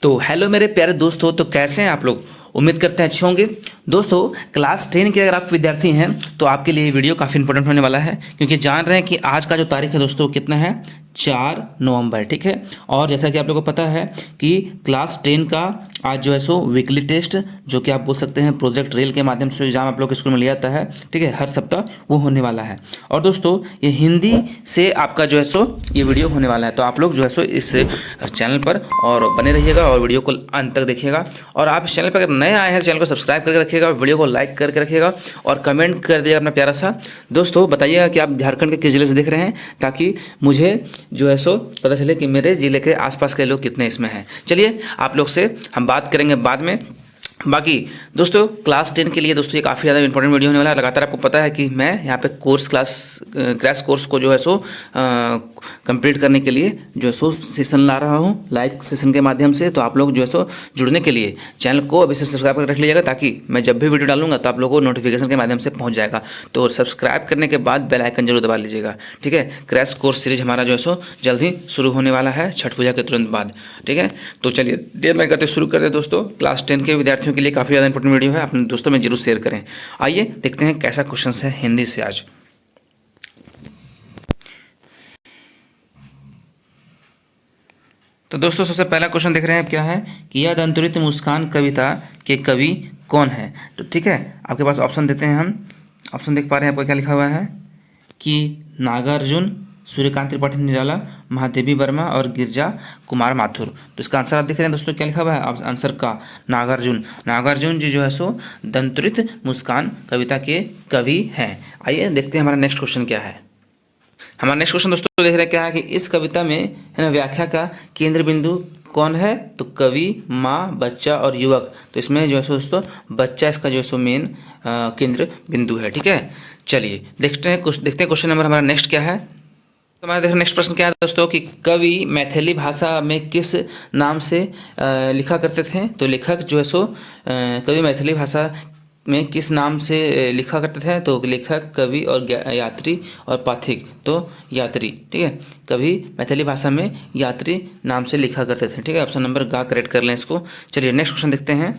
तो हेलो मेरे प्यारे दोस्तों, तो कैसे हैं आप लोग। उम्मीद करते हैं अच्छे होंगे। दोस्तों, क्लास 10 के अगर आप विद्यार्थी हैं तो आपके लिए ये वीडियो काफ़ी इंपॉर्टेंट होने वाला है, क्योंकि जान रहे हैं कि आज का जो तारीख है दोस्तों कितना है, 4 नवंबर। ठीक है। और जैसा कि आप लोगों को पता है कि क्लास 10 का आज जो है सो वीकली टेस्ट, जो कि आप बोल सकते हैं प्रोजेक्ट रेल के माध्यम से एग्जाम आप लोग के स्कूल में लिया जाता है, ठीक है, हर सप्ताह वो होने वाला है। और दोस्तों, ये हिंदी से आपका जो है सो ये वीडियो होने वाला है, तो आप लोग जो है सो इस चैनल पर और बने रहिएगा और वीडियो को अंत तक देखिएगा। और आप इस चैनल पर अगर नए आए हैं, चैनल को सब्सक्राइब करके रखिएगा, वीडियो को लाइक करके रखिएगा और कमेंट कर दिएगा अपना प्यारा सा। दोस्तों, बताइएगा कि आप झारखंड के किस जिले से देख रहे हैं, ताकि मुझे जो है सो पता चले कि मेरे ज़िले के आसपास के लोग कितने इसमें हैं। चलिए, आप लोग से हम बात करेंगे बाद में। बाकी दोस्तों, क्लास 10 के लिए दोस्तों ये काफ़ी ज़्यादा इंपॉर्टेंट वीडियो होने वाला है। लगातार आपको पता है कि मैं यहाँ पे क्रैश कोर्स को जो है सो कंप्लीट करने के लिए जो है सो सेशन ला रहा हूँ लाइव सेशन के माध्यम से। तो आप लोग जो है सो जुड़ने के लिए चैनल को अभी से सब्सक्राइब करके रख लीजिएगा, ताकि मैं जब भी वीडियो डालूंगा तो आप लोगों को नोटिफिकेशन के माध्यम से पहुँच जाएगा। तो सब्सक्राइब करने के बाद बेल आइकन जरूर दबा लीजिएगा, ठीक है। क्रैश कोर्स सीरीज हमारा जो है सो जल्द ही शुरू होने वाला है, छठ पूजा के तुरंत बाद, ठीक है। तो चलिए, देर नहीं करते शुरू करते हैं। दोस्तों, क्लास 10 के विद्यार्थियों के लिए काफ़ी ज़्यादा इंपॉर्टेंट वीडियो है, अपने दोस्तों में जरूर शेयर करें। आइए देखते हैं कैसा क्वेश्चन है हिंदी से आज। तो दोस्तों, सबसे पहला क्वेश्चन देख रहे हैं क्या है कि यह दंतुरित मुस्कान कविता के कवि कौन है। तो ठीक है, आपके पास ऑप्शन देते हैं हम। ऑप्शन देख पा रहे हैं आपको क्या लिखा हुआ है कि नागार्जुन, सूर्यकांत त्रिपाठी निराला, महादेवी वर्मा और गिरजा कुमार माथुर। तो इसका आंसर आप देख रहे हैं दोस्तों, क्या लिखा हुआ है आंसर का, नागार्जुन। नागार्जुन जी जो है सो दंतुरित मुस्कान कविता के कवि हैं। आइए देखते हैं हमारा नेक्स्ट क्वेश्चन क्या है। हमारा नेक्स्ट क्वेश्चन दोस्तों देख रहे हैं क्या है कि इस कविता में है ना व्याख्या का केंद्र बिंदु कौन है। तो कवि, माँ, बच्चा और युवक। तो इसमें जो है सो दोस्तों बच्चा इसका जो है सो मेन केंद्र बिंदु है, ठीक है। चलिए देखते हैं क्वेश्चन नंबर हमारा नेक्स्ट क्या है। तो हमारा देखो नेक्स्ट प्रश्न क्या है दोस्तों कि कवि मैथिली भाषा में किस नाम से लिखा करते थे। तो लेखक जो है सो कवि मैथिली भाषा में किस नाम से लिखा करते थे। तो लेखक, कवि और यात्री और पाठक। तो यात्री, ठीक है। कवि मैथिली भाषा में यात्री नाम से लिखा करते थे, ठीक है। ऑप्शन नंबर गा करेक्ट कर लें इसको। चलिए नेक्स्ट क्वेश्चन देखते हैं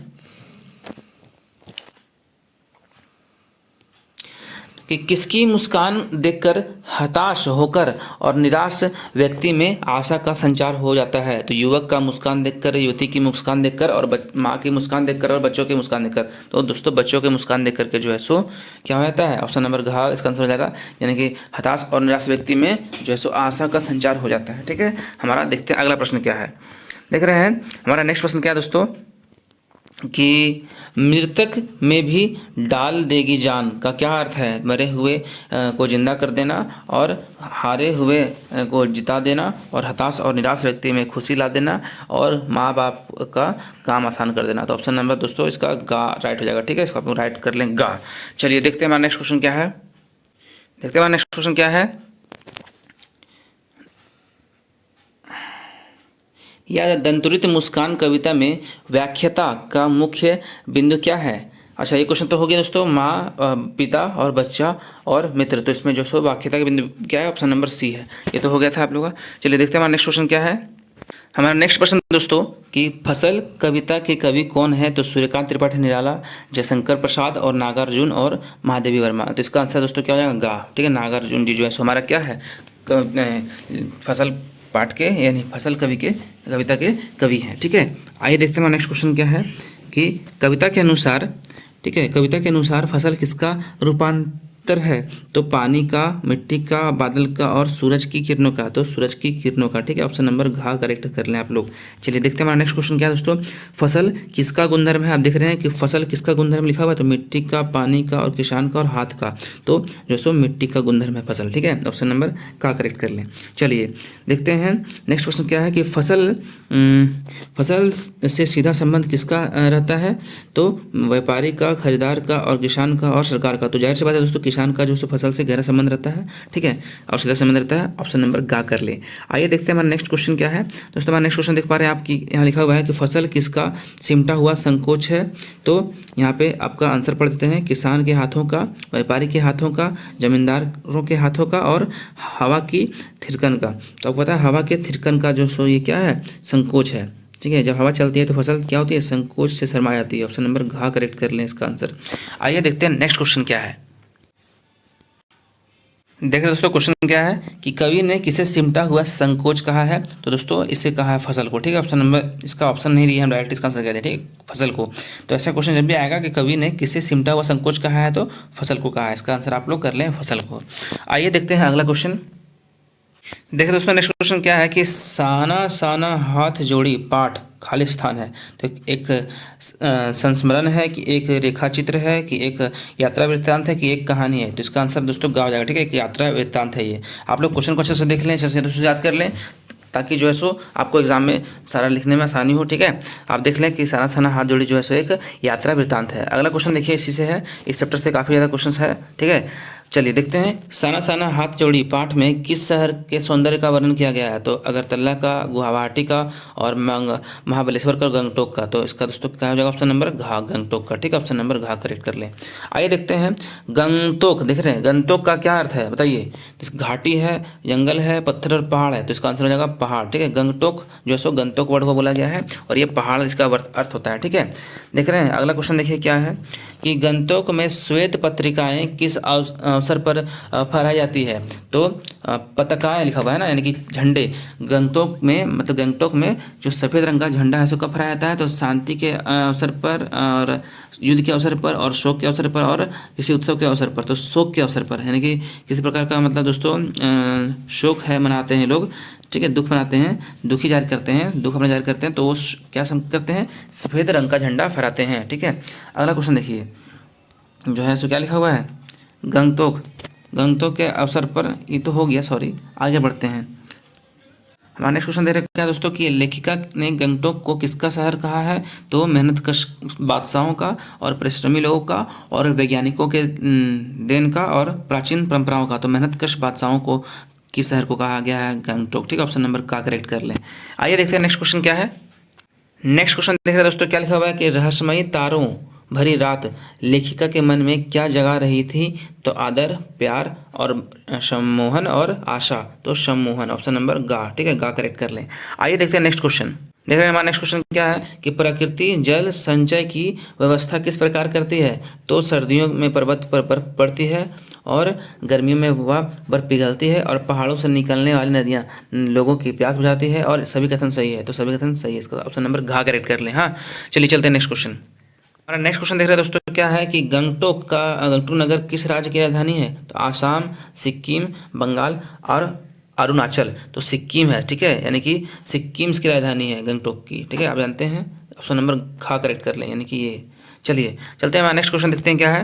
कि किसकी मुस्कान देखकर हताश होकर और निराश व्यक्ति में आशा का संचार हो जाता है। तो युवक का मुस्कान देखकर, युवती की मुस्कान देखकर और माँ की मुस्कान देखकर और बच्चों की मुस्कान देखकर। तो दोस्तों बच्चों के मुस्कान देख करके जो है सो क्या हो जाता है, ऑप्शन नंबर घ इसका आंसर हो जाएगा, यानी कि हताश और निराश व्यक्ति में जो है सो आशा का संचार हो जाता है, ठीक है। हमारा देखते हैं अगला प्रश्न क्या है। देख रहे हैं हमारा नेक्स्ट प्रश्न क्या है दोस्तों कि मृतक में भी डाल देगी जान का क्या अर्थ है। मरे हुए को जिंदा कर देना और हारे हुए को जिता देना और हताश और निराश व्यक्ति में खुशी ला देना और माँ बाप का काम आसान कर देना। तो ऑप्शन नंबर दोस्तों इसका गा राइट हो जाएगा, ठीक है। इसको आप राइट कर लें, गा। चलिए देखते हैं हमारा नेक्स्ट क्वेश्चन क्या है। देखते हैं हमारा नेक्स्ट क्वेश्चन क्या है। या दंतुरित मुस्कान कविता में व्याख्याता का मुख्य बिंदु क्या है। अच्छा, ये क्वेश्चन तो हो गया दोस्तों, माँ, पिता और बच्चा और मित्र। तो इसमें जो सो व्याख्याता का बिंदु क्या है, ऑप्शन नंबर सी है। ये तो हो गया था आप लोगों का। चलिए देखते हैं हमारा नेक्स्ट क्वेश्चन क्या है। हमारा नेक्स्ट प्रश्न दोस्तों कि फसल कविता के कवि कौन है। तो सूर्यकांत त्रिपाठी निराला, जयशंकर प्रसाद और नागार्जुन और महादेवी वर्मा। तो इसका आंसर दोस्तों क्या हो जाएगा, गा, ठीक है। नागार्जुन जी जो है सो हमारा क्या है, फसल पाठ के यानी फसल कविता के कवि हैं, ठीक है। आइए देखते हैं हमारा नेक्स्ट क्वेश्चन क्या है कि कविता के अनुसार, ठीक है, कविता के अनुसार फसल किसका रूपांतर है। तो पानी का, मिट्टी का, बादल का और सूरज की किरणों का। तो सूरज की किरणों का, ठीक है। ऑप्शन नंबर घा करेक्ट कर लें आप लोग। चलिए देखते हैं हमारा नेक्स्ट क्वेश्चन क्या है दोस्तों। फसल किसका गुणधर्म है। आप देख रहे हैं कि फसल किसका गुणधर्म लिखा हुआ है। तो मिट्टी का, पानी का और किसान का और हाथ का। तो जो सो मिट्टी का गुणधर्म है फसल, ठीक है। ऑप्शन नंबर का करेक्ट कर लें। चलिए देखते हैं नेक्स्ट क्वेश्चन क्या है कि फसल से सीधा संबंध किसका रहता है। तो व्यापारी का, खरीदार का और किसान का और सरकार का। तो जाहिर सी बात है दोस्तों, किसान का जो सो फसल से गहरा संबंध रहता है, ठीक है, और सीधा संबंध रहता है। ऑप्शन नंबर गा कर ले। आइए देखते हैं हमारा नेक्स्ट क्वेश्चन क्या है दोस्तों। हमारा नेक्स्ट क्वेश्चन देख पा रहे हैं आप कि यहाँ लिखा हुआ है कि फसल किसका सिमटा हुआ संकोच है। तो यहाँ पे आपका आंसर पढ़ देते हैं, किसान के हाथों का, व्यापारी के हाथों का, जमींदारों के हाथों का और हवा की थिरकन का। तो आपको पता है हवा के थिरकन का जो सो ये क्या है, संकोच है, ठीक है, जब हवा चलती है तो फसल क्या होती है, संकोच से शर्मा जाती है। ऑप्शन नंबर घ करेक्ट कर लें इसका आंसर। आइए देखते हैं नेक्स्ट क्वेश्चन क्या है। देख रहे दोस्तों, क्वेश्चन क्या है कि कवि ने किसे सिमटा हुआ संकोच कहा है। तो दोस्तों इसे कहा है फसल को। ठीक है, ऑप्शन नंबर, इसका ऑप्शन नहीं दिया, हम डायरेक्ट इसका आंसर कह दें। ठीक, फसल को। तो ऐसा क्वेश्चन जब भी आएगा कि कवि ने किसे सिमटा हुआ संकोच कहा है तो फसल को कहा है, इसका आंसर आप लोग कर लें फसल को। आइए देखते हैं अगला क्वेश्चन। देखिए दोस्तों, नेक्स्ट क्वेश्चन क्या है कि साना साना हाथ जोड़ी पाठ खाली स्थान है। तो एक संस्मरण है कि एक रेखा चित्र है कि एक यात्रा वृत्तांत है कि एक कहानी है। तो इसका आंसर दोस्तों गा हो जाएगा। ठीक है, एक यात्रा वृत्तांत है ये। आप लोग क्वेश्चन को अच्छे से देख लें, अच्छे से दोस्तों याद कर लें, ताकि जो है सो आपको एग्जाम में सारा लिखने में आसानी हो। ठीक है, आप देख लें कि साना साना हाथ जोड़ी जो है सो एक यात्रा वृत्तांत है। अगला क्वेश्चन देखिए, इसी से है, इस चैप्टर से काफ़ी ज़्यादा क्वेश्चन है। ठीक है, चलिए देखते हैं। साना साना हाथ जोड़ी पाठ में किस शहर के सौंदर्य का वर्णन किया गया है। तो अगरतला का, गुवाहाटी का और महाबलेश्वर का, गंगटोक का। तो इसका दोस्तों क्या हो जाएगा, ऑप्शन नंबर घा, गंगटोक का। ठीक है, ऑप्शन नंबर घा करेक्ट कर लें। आइए देखते हैं गंगटोक। देख रहे हैं गंगटोक का क्या अर्थ है बताइए। तो घाटी है, जंगल है, पत्थर और पहाड़ है। तो इसका आंसर हो जाएगा पहाड़। ठीक है, गंगटोक जो है सो गंगटोक वर्ड को बोला गया है और ये पहाड़ इसका अर्थ होता है। ठीक है, देख रहे हैं। अगला क्वेश्चन देखिए क्या है कि गंगटोक में श्वेत पत्रिकाएं किस अवसर पर फहराई जाती है। तो पताकाएं लिखा हुआ है ना, यानी कि झंडे। गंगटोक में, मतलब गंगटोक में जो सफ़ेद रंग का झंडा है उसको कब फहराया जाता है। तो शांति के अवसर पर और युद्ध के अवसर पर और शोक के अवसर पर और किसी उत्सव के अवसर पर। तो शोक के अवसर पर, यानी कि किसी प्रकार का मतलब दोस्तों शोक है मनाते हैं लोग। ठीक है, दुख मनाते हैं, दुखी जाहिर करते हैं, दुख अपना जाहिर करते हैं, तो वो क्या करते हैं, सफ़ेद रंग का झंडा फहराते हैं। ठीक है, अगला क्वेश्चन देखिए जो है सो क्या लिखा हुआ है, गंगटोक। गंगटोक के अवसर पर, ये तो हो गया, सॉरी, आगे बढ़ते हैं। हमारा नेक्स्ट क्वेश्चन देख रहे हैं क्या दोस्तों कि लेखिका ने गंगटोक को किसका शहर कहा है। तो मेहनतकश बादशाहों का और परिश्रमी लोगों का और वैज्ञानिकों के देन का और प्राचीन परंपराओं का। तो मेहनतकश बादशाहों को किस शहर को कहा गया है, गंगटोक। ठीक है, ऑप्शन नंबर का करेक्ट कर लें। आइए देखते हैं नेक्स्ट क्वेश्चन क्या है। नेक्स्ट क्वेश्चन देख रहे हैं दोस्तों, क्या लिखा हुआ है कि रहस्यमयी तारों भरी रात लेखिका के मन में क्या जगा रही थी। तो आदर, प्यार और सम्मोहन और आशा। तो सम्मोहन, ऑप्शन नंबर गा। ठीक है, गा करेक्ट कर लें। आइए देखते हैं नेक्स्ट क्वेश्चन। देख रहे हैं हमारा नेक्स्ट क्वेश्चन क्या है कि प्रकृति जल संचय की व्यवस्था किस प्रकार करती है। तो सर्दियों में पर्वत पर बर्फ पड़ती है और गर्मियों में वह बर्फ पिघलती है और पहाड़ों से निकलने वाली नदियाँ लोगों की प्यास बुझाती है। और सभी कथन सही है। तो सभी कथन सही है, इसका ऑप्शन नंबर घा करेक्ट कर लें। हाँ, चलिए चलते हैं नेक्स्ट क्वेश्चन। हमारा नेक्स्ट क्वेश्चन देख रहे हैं दोस्तों, क्या है कि गंगटोक नगर किस राज्य की राजधानी है। तो आसाम, सिक्किम, बंगाल और अरुणाचल। तो सिक्किम है। ठीक है, यानी कि सिक्किम की राजधानी है गंगटोक की। ठीक है, आप जानते हैं, ऑप्शन नंबर खा करेक्ट कर लें, यानी कि ये। चलिए चलते हैं, हमारा नेक्स्ट क्वेश्चन देखते हैं क्या है।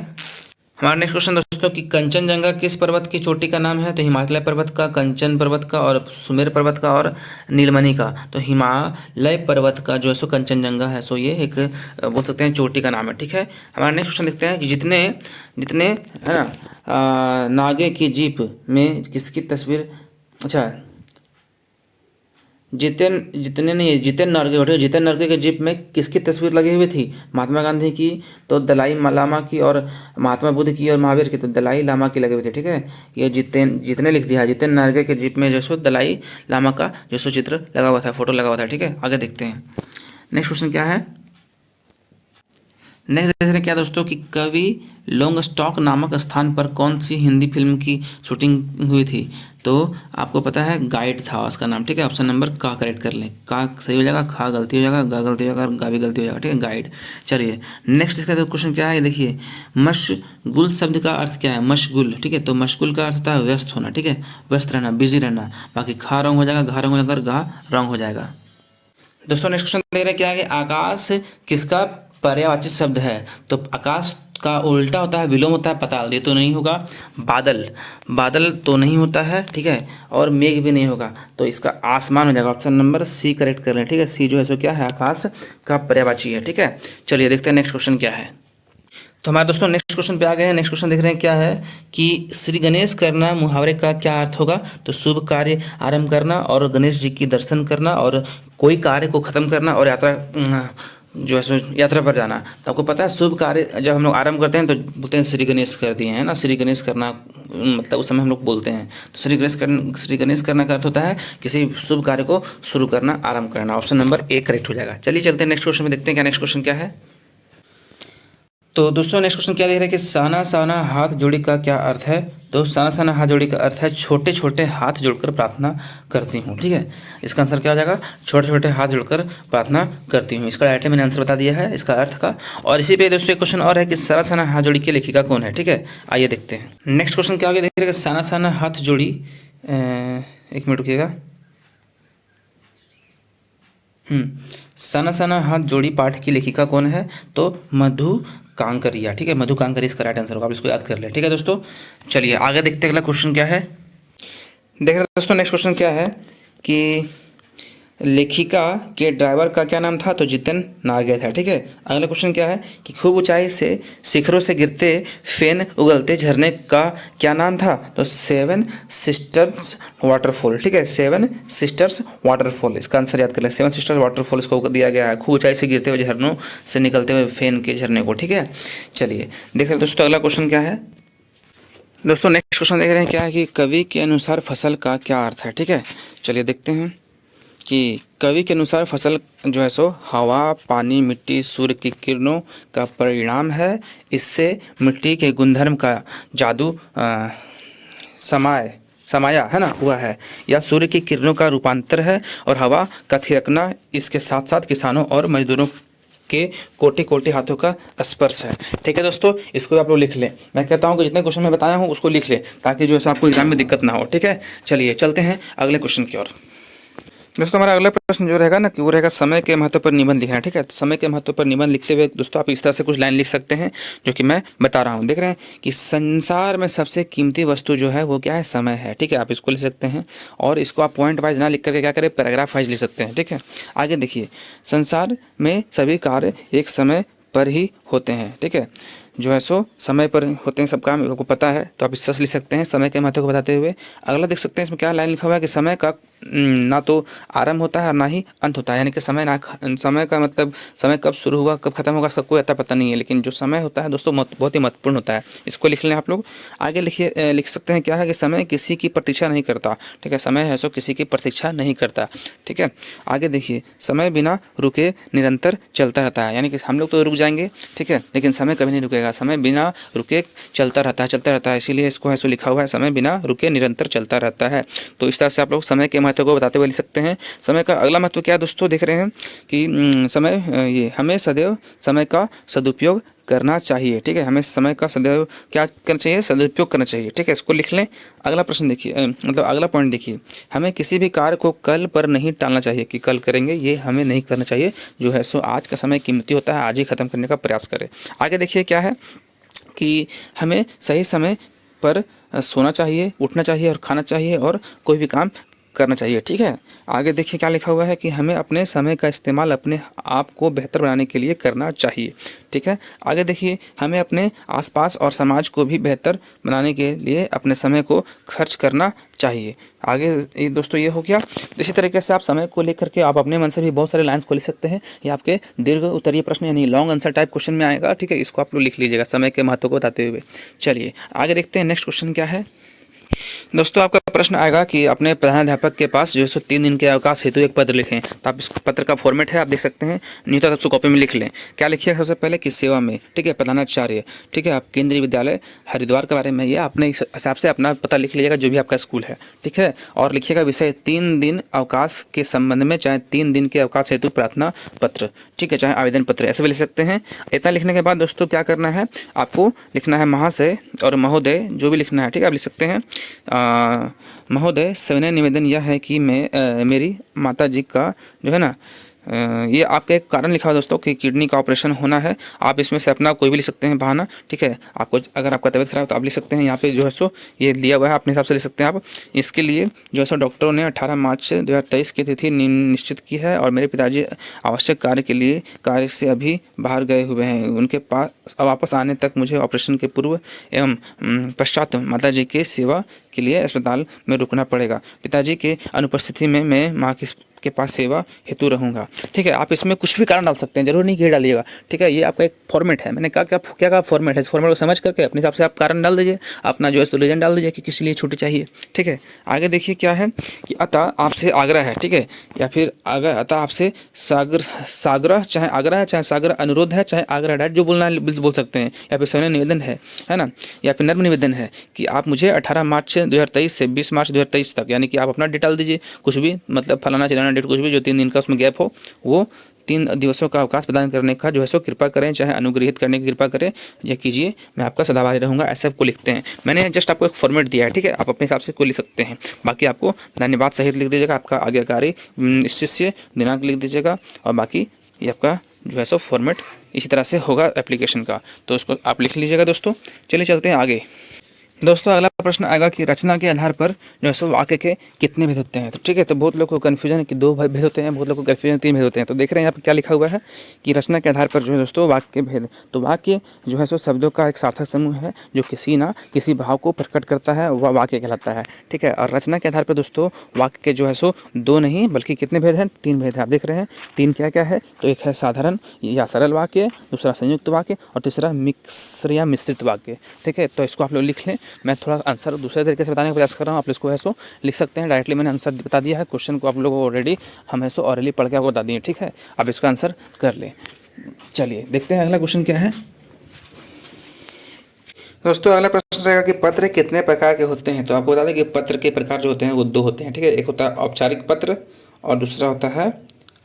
हमारा नेक्स्ट क्वेश्चन दोस्तों कि कंचनजंगा किस पर्वत की चोटी का नाम है। तो हिमालय पर्वत का, कंचन पर्वत का और सुमेर पर्वत का और नीलमणि का। तो हिमालय पर्वत का जो है सो कंचनजंगा है, सो ये एक बोल सकते हैं चोटी का नाम है। ठीक है, हमारा नेक्स्ट क्वेश्चन देखते हैं कि जितने जितने है ना नागे की जीप में किसकी तस्वीर, अच्छा जितने नहीं, जितेन नरगे उठे, जितेन नरगे के जीप में किसकी तस्वीर लगी हुई थी। महात्मा गांधी की, तो दलाई लामा की और महात्मा बुद्ध की और महावीर की। तो दलाई लामा की लगी हुई थी। ठीक है, ये जितने लिख दिया, जितेन नरगे के जीप में जो सो दलाई लामा का जो सो चित्र लगा हुआ था, फोटो लगा हुआ था। ठीक है, आगे देखते हैं नेक्स्ट क्वेश्चन क्या है। नेक्स्ट देख रहे हैं क्या दोस्तों कि कवि लॉन्गस्टॉक नामक स्थान पर कौन सी हिंदी फिल्म की शूटिंग हुई थी। तो आपको पता है गाइड था उसका नाम। ठीक है, ऑप्शन नंबर का करेक्ट कर लें। का सही हो जाएगा, खा गलती हो जाएगा, गा गलती हो जाएगा और गा भी गलती हो जाएगा। ठीक है, गाइड। चलिए नेक्स्ट देखते हैं क्वेश्चन क्या है, देखिए मशगुल शब्द का अर्थ क्या है। मशगुल, ठीक है, तो मशगुल का अर्थ होता है व्यस्त होना। ठीक है, व्यस्त रहना, बिजी रहना। बाकी खा रंग हो जाएगा, घा रंग हो जाएगा और गा रंग हो जाएगा। दोस्तों नेक्स्ट क्वेश्चन देख रहे हैं क्या है कि आकाश किसका पर्यायवाची शब्द है। तो आकाश का उल्टा होता है, विलोम होता है पाताल। ये तो नहीं होगा। बादल, बादल तो नहीं होता है। ठीक है, और मेघ भी नहीं होगा। तो इसका आसमान हो जाएगा, ऑप्शन नंबर सी करेक्ट कर लें। ठीक है, सी जो है सो क्या है, आकाश का पर्यायवाची है। ठीक है, चलिए देखते हैं नेक्स्ट क्वेश्चन क्या है। तो हमारे दोस्तों नेक्स्ट क्वेश्चन पे आ गए हैं। नेक्स्ट क्वेश्चन देख रहे हैं क्या है कि श्री गणेश करना मुहावरे का क्या अर्थ होगा। तो शुभ कार्य आरंभ करना और गणेश जी की दर्शन करना और कोई कार्य को खत्म करना और यात्रा जो है सो यात्रा पर जाना। तो आपको पता है शुभ कार्य जब हम लोग आरंभ करते हैं तो बोलते हैं श्री गणेश कर दिए है ना, श्री गणेश करना मतलब उस समय हम लोग बोलते हैं। तो श्री गणेश करना का अर्थ होता है किसी शुभ कार्य को शुरू करना, आरंभ करना। ऑप्शन नंबर ए करेक्ट हो जाएगा। चलिए चलते हैं नेक्स्ट क्वेश्चन में, देखते हैं क्या नेक्स्ट क्वेश्चन क्या है। तो दोस्तों नेक्स्ट क्वेश्चन क्या दे रहा है कि साना साना हाथ जोड़ी का क्या अर्थ है। तो साना साना हाथ जोड़ी का अर्थ है छोटे छोटे हाथ जोड़कर प्रार्थना करती हूँ। ठीक है, इसका आंसर क्या हो जाएगा, छोटे छोटे हाथ जोड़कर प्रार्थना करती हूँ। इसका डायरेक्टली मैंने आंसर बता दिया है इसका अर्थ का। और इसी पे दोस्तों एक क्वेश्चन और है कि साना साना हाथ जोड़ी की लेखिका कौन है। ठीक है, आइए देखते हैं नेक्स्ट क्वेश्चन क्या हो गया। देखिएगा साना साना हाथ जोड़ी, एक मिनट रुकिएगा। साना साना हाथ जोड़ी पाठ की लेखिका कौन है। तो मधु कांकरिया। ठीक है, मधु कांकरिया इसका राइट आंसर होगा, आप इसको याद कर लें। ठीक है दोस्तों, चलिए आगे देखते हैं अगला क्वेश्चन क्या है। देख रहे हैं दोस्तों नेक्स्ट क्वेश्चन क्या है कि लेखिका के ड्राइवर का क्या नाम था। तो जितिन नार्गे था। ठीक है, अगला क्वेश्चन क्या है कि खूब ऊंचाई से शिखरों से गिरते फेन उगलते झरने का क्या नाम था। तो सेवन सिस्टर्स वाटरफॉल। ठीक है, सेवन सिस्टर्स वाटरफॉल, इसका आंसर याद कर लें। सेवन सिस्टर्स वाटरफॉल इसको दिया गया है, खूब ऊंचाई से गिरते हुए झरनों से निकलते हुए फेन के झरने को। ठीक है, चलिए देख रहे दोस्तों अगला क्वेश्चन क्या है। दोस्तों नेक्स्ट क्वेश्चन देख रहे हैं क्या है कि कवि के अनुसार फसल का क्या अर्थ है। ठीक है, चलिए देखते हैं कि कवि के अनुसार फसल जो है सो हवा, पानी, मिट्टी, सूर्य की किरणों का परिणाम है। इससे मिट्टी के गुणधर्म का जादू समाया है ना हुआ है, या सूर्य की किरणों का रूपांतर है, और हवा का थिरकना इसके साथ साथ किसानों और मजदूरों के कोटि कोटि हाथों का स्पर्श है। ठीक है दोस्तों, इसको आप लोग लिख लें। मैं कहता हूँ कि जितने क्वेश्चन मैं बताया हूँ उसको लिख लें ताकि जो है आपको एग्जाम में दिक्कत ना हो। ठीक है, चलिए चलते हैं अगले क्वेश्चन की ओर। दोस्तों हमारा अगला प्रश्न जो रहेगा ना कि वो रहेगा समय के महत्व पर निबंध लिखना। ठीक है, तो समय के महत्व पर निबंध लिखते हुए दोस्तों आप इस तरह से कुछ लाइन लिख सकते हैं जो कि मैं बता रहा हूँ। देख रहे हैं कि संसार में सबसे कीमती वस्तु जो है वो क्या है, समय है। ठीक है, आप इसको लिख सकते हैं और इसको आप पॉइंट वाइज ना लिख करके क्या करें, पैराग्राफ वाइज लिख सकते हैं। ठीक है, आगे देखिए, संसार में सभी कार्य एक समय पर ही होते हैं। ठीक है, जो है सो समय पर होते हैं सब काम, आपको पता है। तो आप इस तरह से लिख सकते हैं समय के महत्व को बताते हुए। अगला देख सकते हैं इसमें क्या लाइन लिखा हुआ है कि समय का ना तो आरंभ होता है और ना ही अंत होता है। यानी कि समय का मतलब समय कब शुरू हुआ कब खत्म होगा सबको अता पता नहीं है, लेकिन जो समय होता है दोस्तों बहुत ही महत्वपूर्ण होता है। इसको लिख लें आप लोग। आगे लिखिए, लिख सकते हैं क्या है कि समय किसी की प्रतीक्षा नहीं करता। ठीक है, समय है सो किसी की प्रतीक्षा नहीं करता। ठीक है, आगे देखिए, समय बिना रुके निरंतर चलता रहता है। यानी कि हम लोग तो रुक जाएंगे, ठीक है, लेकिन समय कभी नहीं रुकेगा। समय बिना रुके चलता रहता है, इसीलिए इसको है सो लिखा हुआ है, समय बिना रुके निरंतर चलता रहता है। तो इस तरह से आप लोग समय के महत्व को बताते हुए लिख सकते हैं। समय का अगला महत्व क्या है दोस्तों, देख रहे हैं कि समय ये हमें सदैव समय का सदुपयोग करना चाहिए। ठीक है, हमें समय का सदैव क्या करना चाहिए, सदुपयोग करना चाहिए। ठीक है, इसको लिख लें। अगला प्रश्न देखिए, मतलब अगला पॉइंट देखिए, हमें किसी भी कार्य को कल पर नहीं टालना चाहिए कि कल करेंगे, ये हमें नहीं करना चाहिए। जो है सो आज का समय कीमती होता है, आज ही खत्म करने का प्रयास करें। आगे देखिए क्या है कि हमें सही समय पर सोना चाहिए, उठना चाहिए और खाना चाहिए और कोई भी काम करना चाहिए। ठीक है, आगे देखिए क्या लिखा हुआ है कि हमें अपने समय का इस्तेमाल अपने आप को बेहतर बनाने के लिए करना चाहिए। ठीक है, आगे देखिए, हमें अपने आसपास और समाज को भी बेहतर बनाने के लिए अपने समय को खर्च करना चाहिए। आगे दोस्तों ये हो गया। इसी तरीके से आप समय को लेकर के आप अपने मन से भी बहुत सारे लाइन्स को लिख सकते हैं। ये आपके दीर्घ उत्तरीय प्रश्न यानी लॉन्ग आंसर टाइप क्वेश्चन में आएगा। ठीक है, इसको आप लोग लिख लीजिएगा समय के महत्व को बताते हुए। चलिए आगे देखते हैं नेक्स्ट क्वेश्चन क्या है। दोस्तों आपका प्रश्न आएगा कि अपने प्रधानाध्यापक के पास जो है 3 दिन के अवकाश हेतु एक पत्र लिखें। तो आप इस पत्र का फॉर्मेट है, आप देख सकते हैं, नहीं तो आप उसको कॉपी में लिख लें। क्या लिखिए सबसे पहले कि सेवा में। ठीक है, प्रधानाचार्य। ठीक है, आप केंद्रीय विद्यालय हरिद्वार के बारे में ये अपने हिसाब से अपना पता लिख लीजिएगा जो भी आपका स्कूल है। ठीक है, और लिखिएगा विषय 3 दिन अवकाश के संबंध में, चाहे 3 दिन के अवकाश हेतु प्रार्थना पत्र। ठीक है, चाहे आवेदन पत्र, ऐसे भी लिख सकते हैं। इतना लिखने के बाद दोस्तों क्या करना है, आपको लिखना है महाशय और महोदय, जो भी लिखना है। ठीक है, आप लिख सकते हैं महोदय, सविनय निवेदन यह है कि मैं मेरी माता जी का जो है ना ये आपका एक कारण लिखा हुआ दोस्तों कि किडनी का ऑपरेशन होना है। आप इसमें से अपना कोई भी लिख सकते हैं बहाना। ठीक है, आपको अगर आपका तबीयत खराब तो आप लिख सकते हैं। यहाँ पे जो है सो ये लिया हुआ है, अपने हिसाब से लिख सकते हैं आप। इसके लिए जो है सो डॉक्टरों ने 18 मार्च से 2023 की तिथि निश्चित की है और मेरे पिताजी आवश्यक कार्य से अभी बाहर गए हुए हैं। उनके पास वापस आने तक मुझे ऑपरेशन के पूर्व एवं पश्चात माता जी की सेवा के लिए अस्पताल में रुकना पड़ेगा। पिताजी के अनुपस्थिति में मैं माँ की आपके पास सेवा हेतु रहूँगा। ठीक है, आप इसमें कुछ भी कारण डाल सकते हैं, जरूर नहीं कि डालिएगा। ठीक है, ये आपका एक फॉर्मेट है, मैंने कहा क्या कहा फॉर्मेट है, इस फॉर्मेट को समझ करके अपने हिसाब से आप कारण डाल दीजिए, अपना जो है तो रीजन डाल दीजिए कि किस लिए छुट्टी चाहिए। ठीक है, आगे देखिए क्या है कि अतः आपसे आग्रह है। ठीक है, या फिर अगर अतः आपसे साग्रह, चाहे आग्रह है, चाहे साग्रह अनुरोध है, चाहे आग्रह डायरेक्ट जो बोलना है बोल सकते हैं, या फिर सविनय निवेदन है ना, या फिर नर्म निवेदन है कि आप मुझे 18 मार्च 2023 से 20 मार्च 2023 तक, यानी कि आप अपना डेट डाल दीजिए, कुछ भी मतलब फलाना चिलाना डेट, कुछ भी जो 3 दिन का उसमें गैप हो, वो 3 दिवसों का अवकाश प्रदान करने का जो है सो कृपा करें, चाहे अनुग्रहित करने की कृपा करें या कीजिए, मैं आपका सदाभारी रहूँगा, ऐसे आपको लिखते हैं। मैंने जस्ट आपको एक फॉर्मेट दिया है। ठीक है, आप अपने हिसाब से कोई लिख सकते हैं। बाकी आपको धन्यवाद सहित लिख दीजिएगा, आपका आज्ञाकारी शिष्य दिनांक लिख दीजिएगा, और बाकी ये आपका जो है सो फॉर्मेट इसी तरह से होगा एप्लीकेशन का, तो उसको आप लिख लीजिएगा दोस्तों। चलिए चलते हैं आगे। दोस्तों अगला प्रश्न आएगा कि रचना के आधार पर जो है सो वाक्य के कितने भेद होते हैं। तो ठीक है, तो बहुत लोग को कन्फ्यूजन है कि 2 भेद होते हैं, बहुत लोग को कन्फ्यूजन 3 भेद होते हैं। तो देख रहे हैं यहाँ पर क्या लिखा हुआ है कि रचना के आधार पर जो है दोस्तों वाक्य के भेद। तो वाक्य जो है सो शब्दों का एक सार्थक समूह है जो किसी ना किसी भाव को प्रकट करता है, वह वाक्य कहलाता है। ठीक है, और रचना के आधार पर दोस्तों वाक्य के जो है सो 2 नहीं बल्कि कितने भेद हैं, 3 भेद हैं। आप देख रहे हैं 3 क्या क्या है, तो एक है साधारण या सरल वाक्य, दूसरा संयुक्त वाक्य, और तीसरा मिक्स या मिश्रित वाक्य। ठीक है, तो इसको आप लोग लिख लें। मैं थोड़ा आंसर दूसरे तरीके से बताने का प्रयास कर रहा हूँ, आप इसको है सो लिख सकते हैं। डायरेक्टली मैंने आंसर बता दिया है, क्वेश्चन को आप लोगों को ऑलरेडी हम है सो ऑरली पढ़ के आपको बता दिए। ठीक है, आप इसका आंसर कर लें। चलिए देखते हैं अगला क्वेश्चन क्या है। दोस्तों अगला प्रश्न रहेगा कि पत्र कितने प्रकार के होते हैं। तो आपको बता दें कि पत्र के प्रकार जो होते हैं वो 2 होते हैं। ठीक है, एक होता है औपचारिक पत्र और दूसरा होता है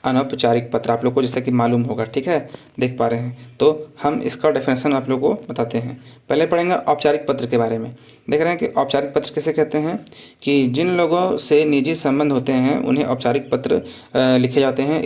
अनौपचारिक पत्र। आप लोग को जैसा कि मालूम होगा, ठीक है, देख पा रहे हैं, तो हम इसका डेफिनेशन आप लोग को बताते हैं। पहले पढ़ेंगे औपचारिक पत्र के बारे में। देख रहे हैं कि औपचारिक पत्र किसे कहते हैं कि जिन लोगों से निजी संबंध होते हैं उन्हें औपचारिक पत्र लिखे जाते हैं।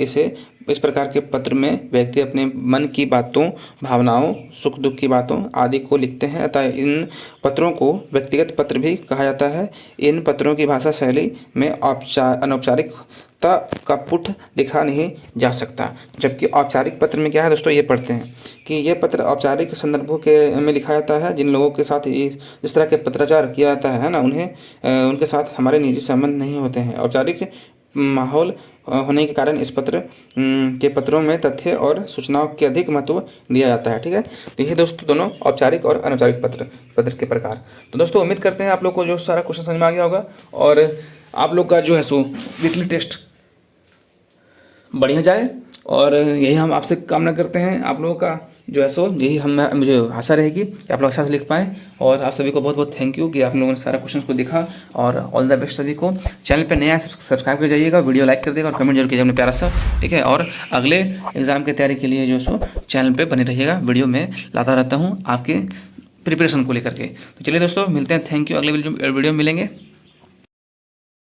इस प्रकार के पत्र में व्यक्ति अपने मन की बातों, भावनाओं, सुख दुख की बातों आदि को लिखते हैं, अतः इन पत्रों को व्यक्तिगत पत्र भी कहा जाता है। इन पत्रों की भाषा शैली में अनौपचारिकता का पुट दिखा नहीं जा सकता। जबकि औपचारिक पत्र में क्या है दोस्तों, ये पढ़ते हैं कि ये पत्र औपचारिक संदर्भों के में लिखा जाता है। जिन लोगों के साथ इस तरह के पत्राचार किया जाता है ना, उन्हें उनके साथ हमारे निजी संबंध नहीं होते हैं। औपचारिक माहौल होने के कारण इस के पत्रों में तथ्य और सूचनाओं के अधिक महत्व दिया जाता है। ठीक है, तो ये दोस्तों दोनों औपचारिक और अनौपचारिक पत्र के प्रकार। तो दोस्तों उम्मीद करते हैं आप लोग को जो सारा क्वेश्चन समझ में आ गया होगा, और आप लोग का जो है सो वीकली टेस्ट बढ़िया जाए, और यही हम आपसे कामना करते हैं। आप लोगों का जो है सो यही मुझे आशा रहेगी कि आप लोग अच्छा से लिख पाएँ। और आप सभी को बहुत बहुत थैंक यू कि आप लोगों ने सारा क्वेश्चन को देखा, और ऑल द बेस्ट सभी को। चैनल पे नया सब्सक्राइब कर जाइएगा, वीडियो लाइक कर देगा और कमेंट जरूर कीजिएगा अपने प्यारा सा। ठीक है, और अगले एग्ज़ाम की तैयारी के लिए जो सो चैनल पर बने रहिएगा, वीडियो में लाता रहता हूँ आपके प्रिपरेशन को लेकर के। तो चलिए दोस्तों मिलते हैं, थैंक यू, अगले वीडियो मिलेंगे।